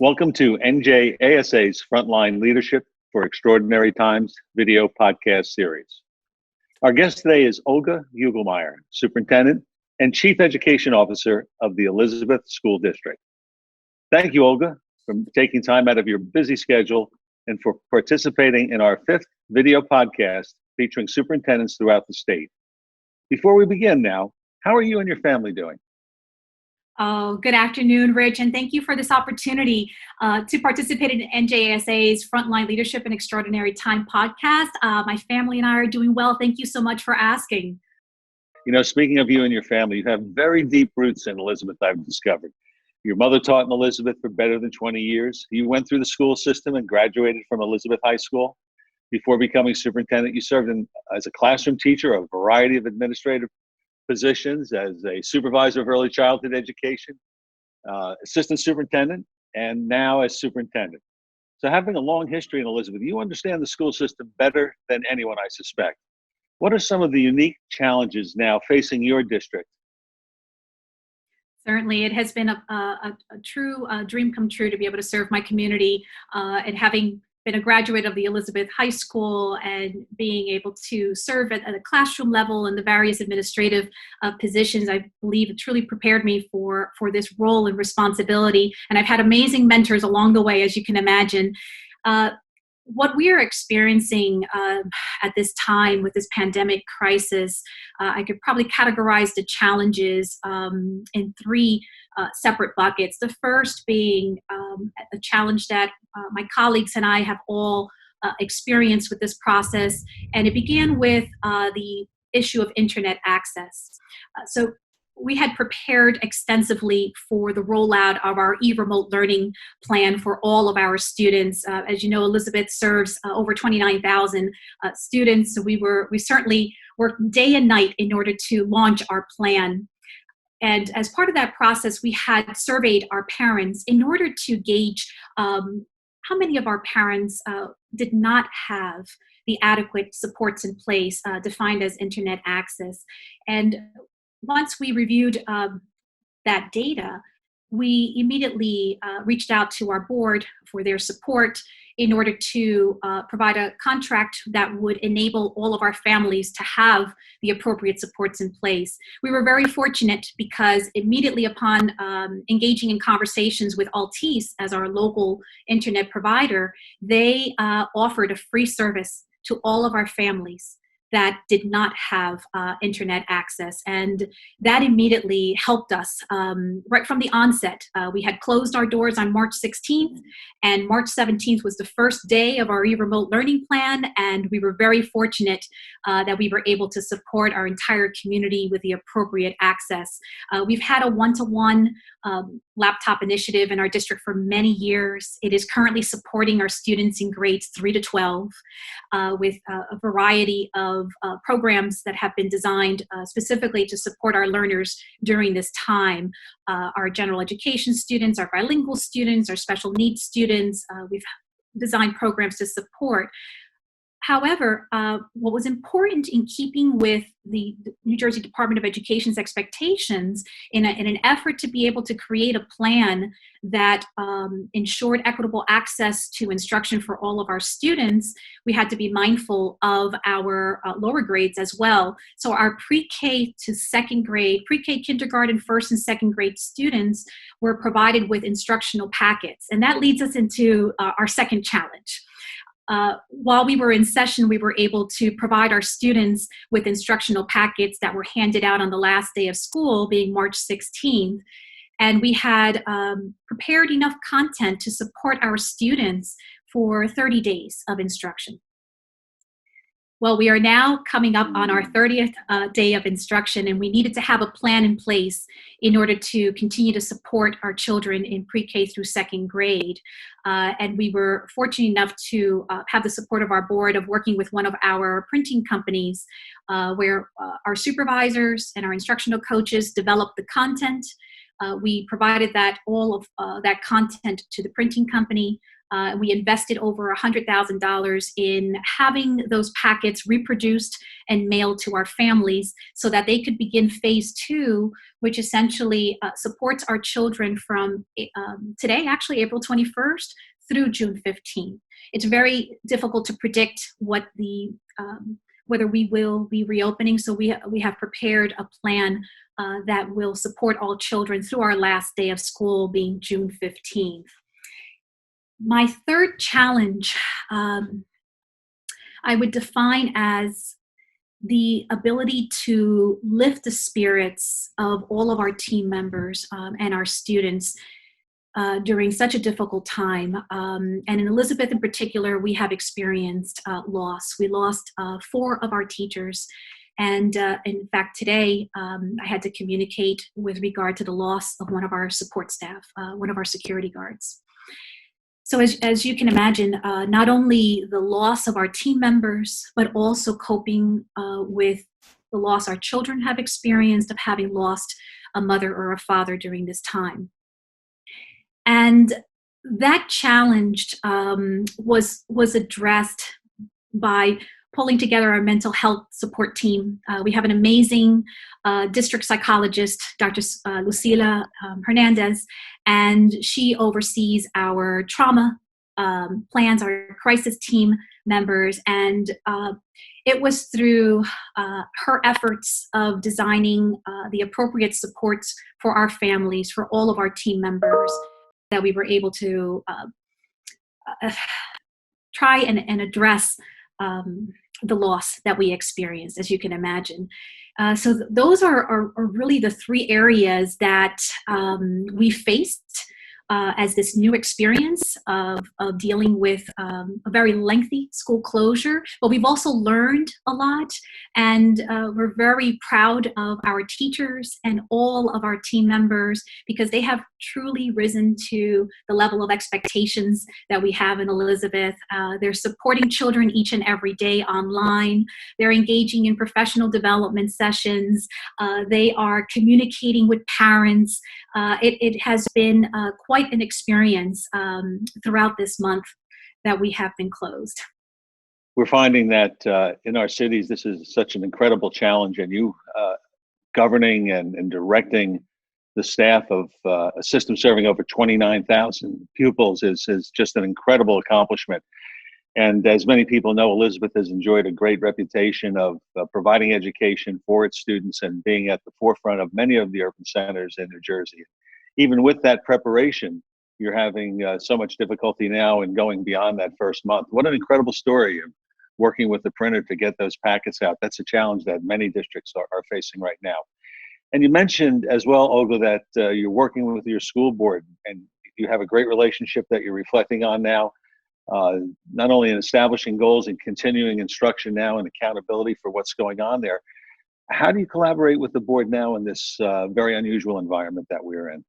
Welcome to NJASA's Frontline Leadership for Extraordinary Times video podcast series. Our guest today is Olga Hugelmeyer, Superintendent and Chief Education Officer of the Elizabeth School District. Thank you, Olga, for taking time out of your busy schedule and for participating in our 5th video podcast featuring superintendents throughout the state. Before we begin now, how are you and your family doing? Oh, good afternoon, Rich, and thank you for this opportunity to participate in NJASA's Frontline Leadership and Extraordinary Time podcast. My family and I are doing well. Thank you so much for asking. You know, speaking of you and your family, you have very deep roots in Elizabeth, I've discovered. Your mother taught in Elizabeth for better than 20 years. You went through the school system and graduated from Elizabeth High School. Before becoming superintendent, you served as a classroom teacher, a variety of administrative positions as a supervisor of early childhood education, assistant superintendent, and now as superintendent. So having a long history in Elizabeth, you understand the school system better than anyone, I suspect. What are some of the unique challenges now facing your district? Certainly, it has been a true dream come true to be able to serve my community, and having been a graduate of the Elizabeth High School and being able to serve at a classroom level and the various administrative positions, I believe it truly prepared me for this role and responsibility. And I've had amazing mentors along the way, as you can imagine. What we are experiencing at this time with this pandemic crisis, I could probably categorize the challenges in 3 separate buckets. The first being a challenge that my colleagues and I have all experienced with this process, and it began with the issue of internet access. So we had prepared extensively for the rollout of our e-remote learning plan for all of our students. As you know, Elizabeth serves over 29,000 students, so we certainly worked day and night in order to launch our plan. And as part of that process, we had surveyed our parents in order to gauge how many of our parents did not have the adequate supports in place defined as internet access. And once we reviewed that data, we immediately reached out to our board for their support in order to provide a contract that would enable all of our families to have the appropriate supports in place. We were very fortunate because immediately upon engaging in conversations with Altice as our local internet provider, they offered a free service to all of our families that did not have internet access. And that immediately helped us right from the onset. We had closed our doors on March 16th, and March 17th was the first day of our e-remote learning plan, and we were very fortunate that we were able to support our entire community with the appropriate access. We've had a one-to-one laptop initiative in our district for many years. It is currently supporting our students in grades 3 to 12 with a variety of programs that have been designed specifically to support our learners during this time. Our general education students, our bilingual students, our special needs students, we've designed programs to support. However, what was important in keeping with the New Jersey Department of Education's expectations in an effort to be able to create a plan that ensured equitable access to instruction for all of our students, we had to be mindful of our lower grades as well. So our pre-K to second grade, pre-K kindergarten, first and second grade students were provided with instructional packets. And that leads us into our second challenge. While we were in session, we were able to provide our students with instructional packets that were handed out on the last day of school, being March 16th. And we had prepared enough content to support our students for 30 days of instruction. Well, we are now coming up on our 30th day of instruction, and we needed to have a plan in place in order to continue to support our children in pre-K through second grade. And we were fortunate enough to have the support of our board of working with one of our printing companies where our supervisors and our instructional coaches developed the content. We provided all of that content to the printing company. We invested over $100,000 in having those packets reproduced and mailed to our families so that they could begin phase 2, which essentially supports our children from today, actually April 21st, through June 15th. It's very difficult to predict what whether we will be reopening, so we have prepared a plan that will support all children through our last day of school being June 15th. My third challenge I would define as the ability to lift the spirits of all of our team members and our students during such a difficult time. And in Elizabeth in particular, we have experienced loss. We lost 4 of our teachers. And in fact, today, I had to communicate with regard to the loss of one of our support staff, one of our security guards. So as you can imagine, not only the loss of our team members, but also coping with the loss our children have experienced of having lost a mother or a father during this time. And that challenge was addressed by pulling together our mental health support team. We have an amazing district psychologist, Dr. Lucila Hernandez, and she oversees our trauma plans, our crisis team members, and it was through her efforts of designing the appropriate supports for our families, for all of our team members, that we were able to try and address the loss that we experienced, as you can imagine. So those are really the 3 areas that we faced as this new experience of dealing with a very lengthy school closure. But we've also learned a lot, and we're very proud of our teachers and all of our team members because they have truly risen to the level of expectations that we have in Elizabeth. They're supporting children each and every day online. They're engaging in professional development sessions. They are communicating with parents. It has been quite an experience throughout this month that we have been closed. We're finding that in our cities, this is such an incredible challenge, and you governing and directing the staff of a system serving over 29,000 pupils is just an incredible accomplishment. And as many people know, Elizabeth has enjoyed a great reputation of providing education for its students and being at the forefront of many of the urban centers in New Jersey. Even with that preparation, you're having so much difficulty now in going beyond that first month. What an incredible story of working with the printer to get those packets out. That's a challenge that many districts are facing right now. And you mentioned as well, Olga, that you're working with your school board and you have a great relationship that you're reflecting on now, not only in establishing goals and continuing instruction now and accountability for what's going on there. How do you collaborate with the board now in this very unusual environment that we're in?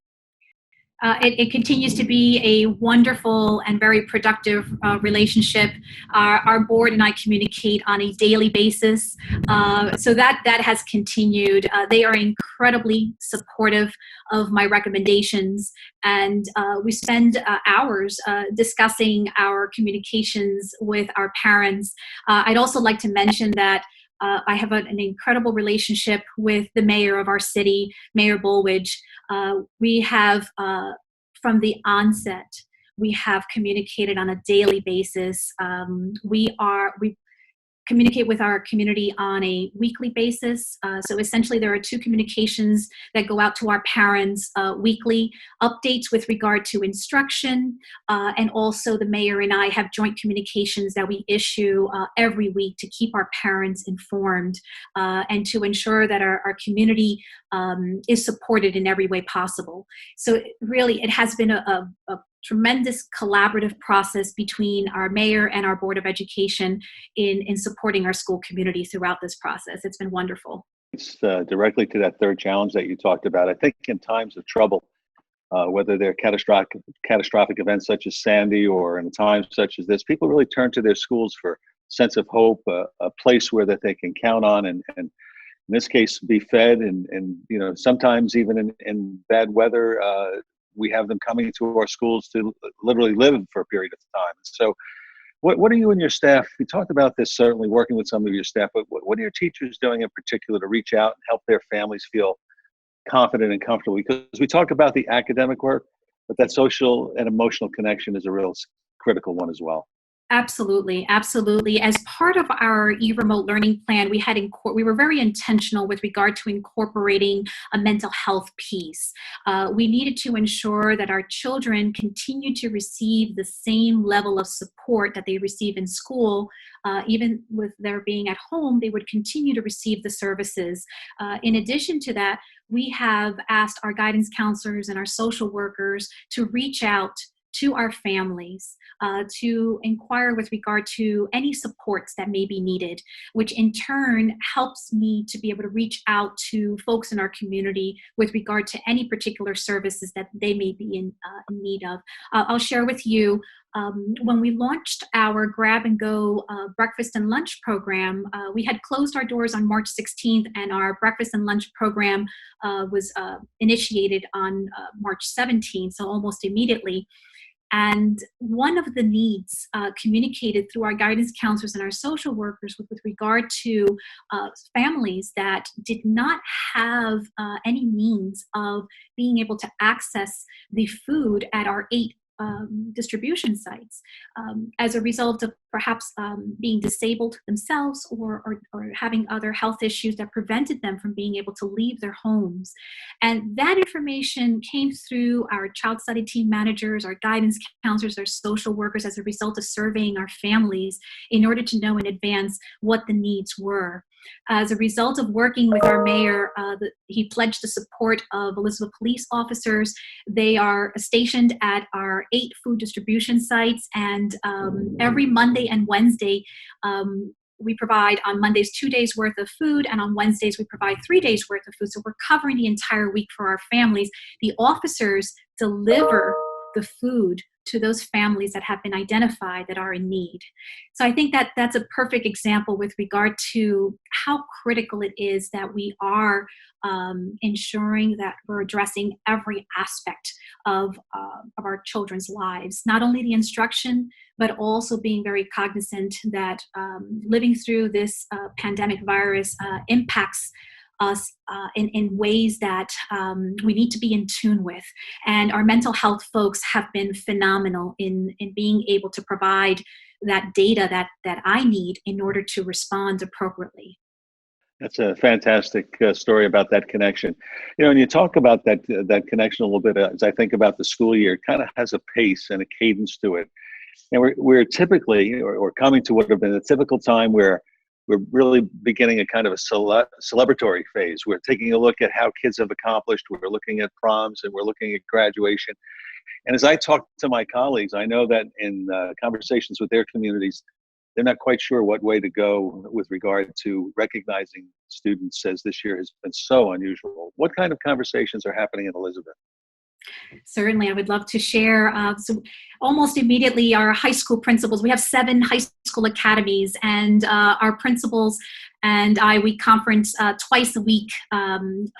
It continues to be a wonderful and very productive relationship. Our board and I communicate on a daily basis, so that has continued. They are incredibly supportive of my recommendations, and we spend hours discussing our communications with our parents. I'd also like to mention that I have an incredible relationship with the mayor of our city, Mayor Bollwage. We have, from the onset, we have communicated on a daily basis. We communicate with our community on a weekly basis. So essentially there are 2 communications that go out to our parents weekly, updates with regard to instruction, and also the mayor and I have joint communications that we issue every week to keep our parents informed and to ensure that our community is supported in every way possible. So really it has been a tremendous collaborative process between our mayor and our Board of Education in supporting our school community throughout this process. It's been wonderful. It's directly to that third challenge that you talked about. I think in times of trouble, whether they're catastrophic events such as Sandy or in times such as this, people really turn to their schools for a sense of hope, a place where that they can count on and in this case be fed and sometimes even in bad weather, we have them coming to our schools to literally live for a period of time. So what are you and your staff, we talked about this, certainly working with some of your staff, but what are your teachers doing in particular to reach out and help their families feel confident and comfortable? Because we talk about the academic work, but that social and emotional connection is a real critical one as well. Absolutely, absolutely. As part of our e-remote learning plan, we were very intentional with regard to incorporating a mental health piece. We needed to ensure that our children continue to receive the same level of support that they receive in school. Even with their being at home, they would continue to receive the services. In addition to that, we have asked our guidance counselors and our social workers to reach out to our families, to inquire with regard to any supports that may be needed, which in turn helps me to be able to reach out to folks in our community with regard to any particular services that they may be in need of. I'll share with you, when we launched our grab and go breakfast and lunch program, we had closed our doors on March 16th, and our breakfast and lunch program was initiated on March 17th, so almost immediately. And one of the needs communicated through our guidance counselors and our social workers with regard to families that did not have any means of being able to access the food at our 8 distribution sites as a result of perhaps being disabled themselves or having other health issues that prevented them from being able to leave their homes. And that information came through our child study team managers, our guidance counselors, our social workers as a result of surveying our families in order to know in advance what the needs were. As a result of working with our mayor, he pledged the support of Elizabeth police officers. They are stationed at our 8 food distribution sites, and every Monday and Wednesday, we provide on Mondays 2 days worth of food, and on Wednesdays we provide 3 days worth of food. So we're covering the entire week for our families. The officers deliver the food to those families that have been identified that are in need. So I think that that's a perfect example with regard to how critical it is that we are ensuring that we're addressing every aspect of our children's lives, not only the instruction, but also being very cognizant that living through this pandemic virus impacts us in ways that we need to be in tune with. And our mental health folks have been phenomenal in being able to provide that data that I need in order to respond appropriately. That's a fantastic story about that connection. And you talk about that connection a little bit as I think about the school year. It kind of has a pace and a cadence to it. And we're typically, or coming to what have been a typical time where we're really beginning a kind of a celebratory phase. We're taking a look at how kids have accomplished. We're looking at proms and we're looking at graduation. And as I talk to my colleagues, I know that in conversations with their communities, they're not quite sure what way to go with regard to recognizing students, as this year has been so unusual. What kind of conversations are happening in Elizabeth? Certainly, I would love to share. So almost immediately, our high school principals, we have 7 high school academies, and our principals and we conference twice a week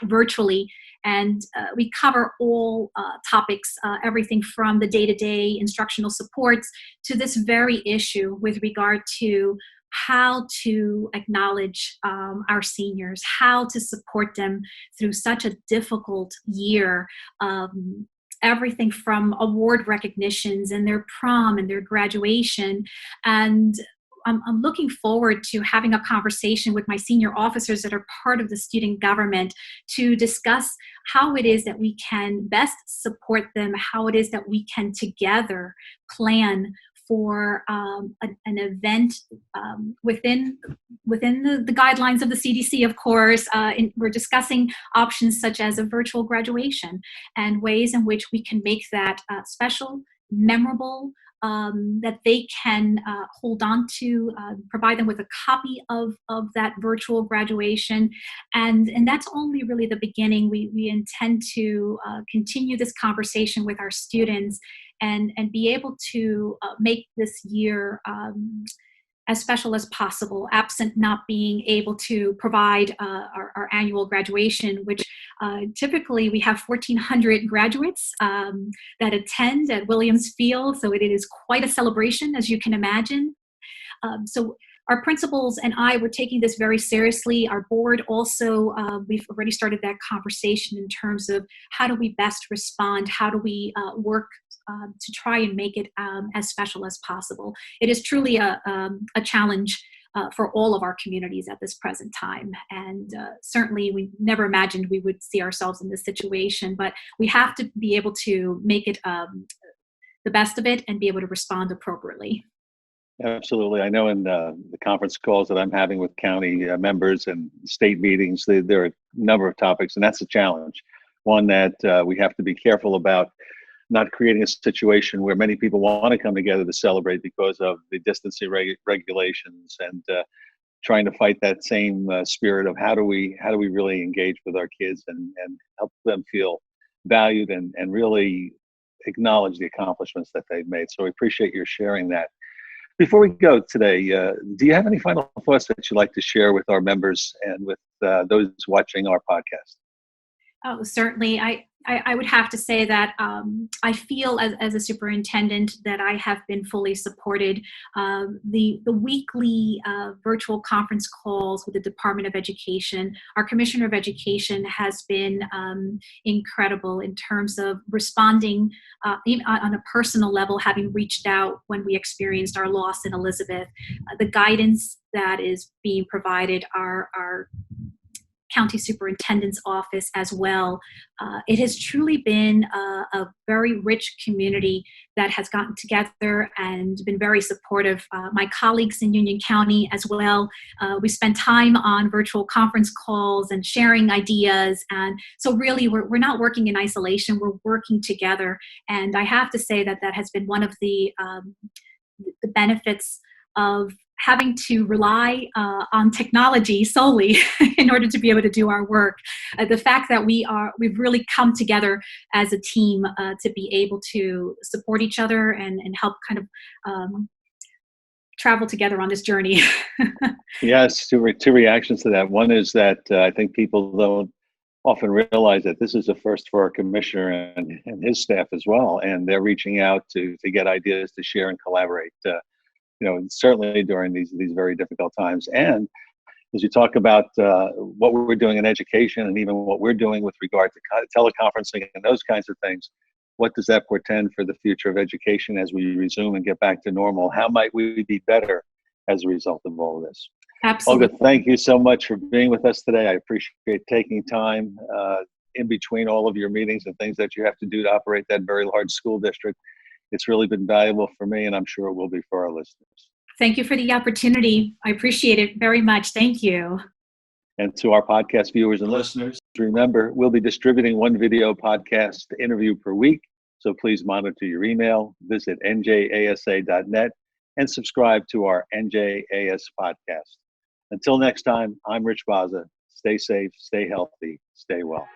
virtually, and we cover all topics, everything from the day-to-day instructional supports to this very issue with regard to how to acknowledge our seniors, how to support them through such a difficult year. Everything from award recognitions and their prom and their graduation. And I'm looking forward to having a conversation with my senior officers that are part of the student government to discuss how it is that we can best support them, how it is that we can together plan for an event within the guidelines of the CDC, of course. We're discussing options such as a virtual graduation and ways in which we can make that special, memorable, that they can hold on to, provide them with a copy of that virtual graduation. And that's only really the beginning. We intend to continue this conversation with our students and be able to make this year as special as possible, absent not being able to provide our annual graduation, which typically we have 1,400 graduates that attend at Williams Field. So it is quite a celebration, as you can imagine. So our principals and I were taking this very seriously. Our board also, we've already started that conversation in terms of how do we best respond? How do we work to try and make it as special as possible? It is truly a challenge for all of our communities at this present time. And certainly we never imagined we would see ourselves in this situation, but we have to be able to make it the best of it and be able to respond appropriately. Absolutely. I know in the conference calls that I'm having with county members and state meetings, there are a number of topics, and that's a challenge. One that we have to be careful about not creating a situation where many people want to come together to celebrate because of the distancing regulations, and trying to fight that same spirit of how do we really engage with our kids and help them feel valued and really acknowledge the accomplishments that they've made. So we appreciate your sharing that. Before we go today, do you have any final thoughts that you'd like to share with our members and with those watching our podcast? Oh, certainly. I would have to say that I feel as a superintendent that I have been fully supported. The weekly virtual conference calls with the Department of Education, our Commissioner of Education has been incredible in terms of responding even on a personal level, having reached out when we experienced our loss in Elizabeth. The guidance that is being provided, our county superintendent's office as well. It has truly been a very rich community that has gotten together and been very supportive. My colleagues in Union County as well. We spend time on virtual conference calls and sharing ideas. And so really we're not working in isolation, we're working together. And I have to say that that has been one of the benefits of having to rely on technology solely in order to be able to do our work. The fact that we've really come together as a team to be able to support each other and help kind of travel together on this journey. Yes, two reactions to that. One is that I think people don't often realize that this is a first for our commissioner and his staff as well, and they're reaching out to get ideas to share and collaborate. Certainly during these very difficult times. And as you talk about what we're doing in education and even what we're doing with regard to teleconferencing and those kinds of things, what does that portend for the future of education as we resume and get back to normal? How might we be better as a result of all of this? Absolutely. Olga, thank you so much for being with us today. I appreciate taking time in between all of your meetings and things that you have to do to operate that very large school district. It's really been valuable for me, and I'm sure it will be for our listeners. Thank you for the opportunity. I appreciate it very much. Thank you. And to our podcast viewers and listeners, remember, we'll be distributing one video podcast interview per week. So please monitor your email, visit njasa.net, and subscribe to our NJAS podcast. Until next time, I'm Rich Bozza. Stay safe, stay healthy, stay well.